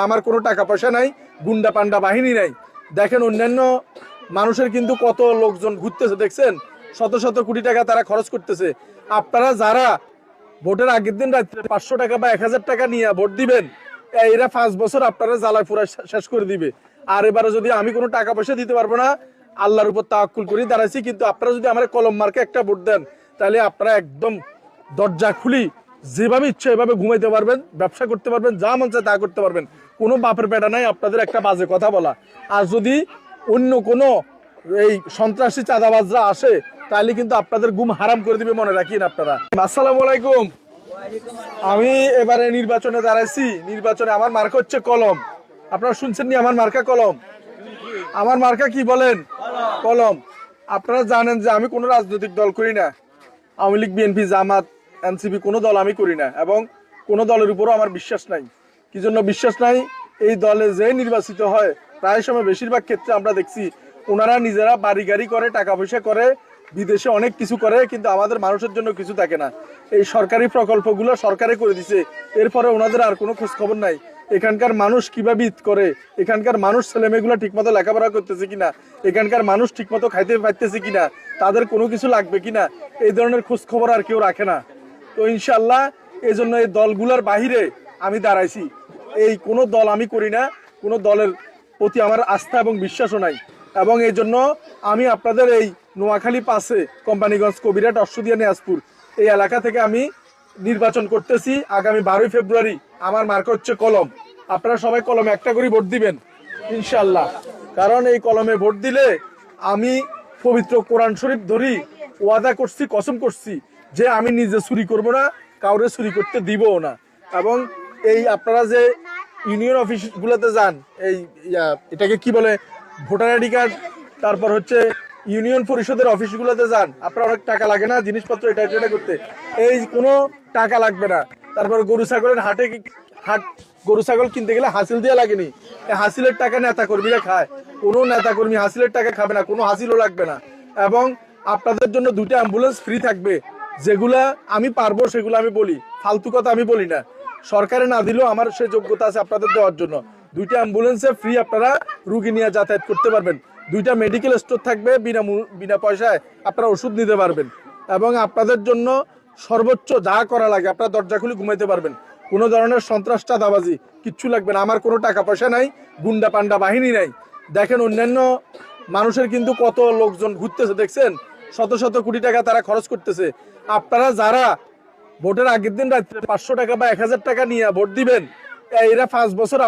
আমার কোনো টাকা পয়সা নাই, গুন্ডা পান্ডা বাহিনী নাই। দেখেন অন্যান্য মানুষের কিন্তু কত লোকজন ঘুরতেছে, দেখছেন শত শত কোটি টাকা তারা খরচ করতেছে। আপনারা যারা ভোটের আগের দিন রাত্রে 500 টাকা বা 1000 টাকা নিয়ে ভোট দিবেন, এরা 5 বছর আপনারা জ্বালায় পুরা শেষ করে দিবে। আর এবারে যদি আমি কোনো টাকা পয়সা দিতে পারবো না, আল্লাহর উপর তাওয়াক্কুল করে দাঁড়াইছি, কিন্তু আপনারা যদি আমার কলম মার্কে একটা ভোট দেন, তাহলে আপনারা একদম দরজা খুলি যেভাবে ইচ্ছা এভাবে ঘুমাইতে পারবেন, ব্যবসা করতে পারবেন, যা মন চায় তা করতে পারবেন। কোনো বাপের বেটা নাই আপনাদের একটা বাজে কথা বলা। আর যদি অন্য কোনো এই সন্ত্রাসী চাঁদাবাজরা আসে, তাহলে কিন্তু আপনাদের ঘুম হারাম করে দিবে, মনে রাখিন আপনারা। আসসালামু আলাইকুম। আমি এবারে নির্বাচনে দাঁড়াইছি। নির্বাচনে আমার মার্কা হচ্ছে কলম। আপনারা শুনছেন নি আমার মার্কা কলম? আমার মার্কা কি বলেন? কলম। আপনারা জানেন যে আমি কোনো রাজনৈতিক দল করি না। আওয়ামী লীগ, বিএনপি, জামাত, এনসিপি কোনো দল আমি করি না, এবং কোনো দলের উপরও আমার বিশ্বাস নাই। কি জন্য বিশ্বাস নাই? এই দলে যে নির্বাচিত হয় প্রায় সময় বেশিরভাগ ক্ষেত্রে আমরা দেখছি ওনারা নিজেরা বাড়ি গাড়ি করে, টাকা পয়সা করে, বিদেশে অনেক কিছু করে, কিন্তু আমাদের মানুষের জন্য কিছু থাকে না। এই সরকারি প্রকল্পগুলো সরকারে করে দিছে, এরপরে ওনাদের আর কোনো খোঁজ খবর নাই। এখানকার মানুষ কিভাবে ঈদ করে, এখানকার মানুষ ছেলেমেয়েগুলো ঠিকমতো লেখাপড়া করতেছে কিনা, এখানকার মানুষ ঠিকমতো খাইতে পারতেছে কিনা, তাদের কোনো কিছু লাগবে কিনা, এই ধরনের খোঁজ খবর আর কেউ রাখে না। তো ইনশাল্লাহ এই জন্য এই দলগুলোর বাহিরে আমি দাঁড়াইছি। এই কোনো দল আমি করি না, কোনো দলের প্রতি আমার আস্থা এবং বিশ্বাসও নাই। এবং এই জন্য আমি আপনাদের এই নোয়াখালী পাশে কোম্পানিগঞ্জ, কবিরাট, অশ্বদিয়া, নিয়াজপুর এই এলাকা থেকে আমি নির্বাচন করতেছি আগামী 12 ফেব্রুয়ারি। আমার মার্কা হচ্ছে কলম। আপনারা সবাই কলমে একটা করে ভোট দিবেন ইনশাল্লাহ। কারণ এই কলমে ভোট দিলে আমি পবিত্র কোরআন শরীফ ধরি ওয়াদা করছি, কসম করছি যে আমি নিজে চুরি করব না, কাউরে চুরি করতে দিবও না। এবং এই আপনারা যে ইউনিয়ন অফিসগুলোতে যান, এই এটাকে কি বলে, ভোটার আইডি কার্ড, তারপর হচ্ছে ইউনিয়ন পরিষদের অফিসগুলোতে যান, আপনার অনেক টাকা লাগে না জিনিসপত্র এটা করতে, এই কোনো টাকা লাগবে না। তারপর গরু ছাগলের হাট গরু ছাগল কিনতে গেলে হাসিল দেওয়া লাগেনি, এই হাসিলের টাকা নেতা কর্মীরা খায়। কোনো নেতা কর্মী হাসিলের টাকা খাবে না, কোনো হাসিলও লাগবে না। এবং আপনাদের জন্য 2টা অ্যাম্বুলেন্স ফ্রি থাকবে। যেগুলা আমি পারবো সেগুলো আমি বলি, ফালতু কথা আমি বলি না। সরকারে না দিলেও আমার সে যোগ্যতা আছে আপনাদের দেওয়ার জন্য। 2টা অ্যাম্বুলেন্সে ফ্রি আপনারা রুগী নিয়ে যাতায়াত করতে পারবেন। 2টা মেডিকেল স্টোর থাকবে, বিনা পয়সায় আপনারা ওষুধ নিতে পারবেন। এবং আপনাদের জন্য সর্বোচ্চ যা করা লাগে আপনারা দরজা খুলে ঘুমাইতে পারবেন। কোনো ধরনের সন্ত্রাস, চাঁদাবাজি কিচ্ছু লাগবে না। আমার কোনো টাকা পয়সা নাই, গুন্ডা পান্ডা বাহিনী নাই। দেখেন অন্যান্য মানুষের কিন্তু কত লোকজন ঘুরতেছে, দেখছেন শত শত কোটি টাকা তারা খরচ করতেছে। আপনারা যারা ভোটের আগের দিন রাত্রে 500 টাকা বা 1000 টাকা নিয়ে ভোট দিবেন, এরা 5 বছর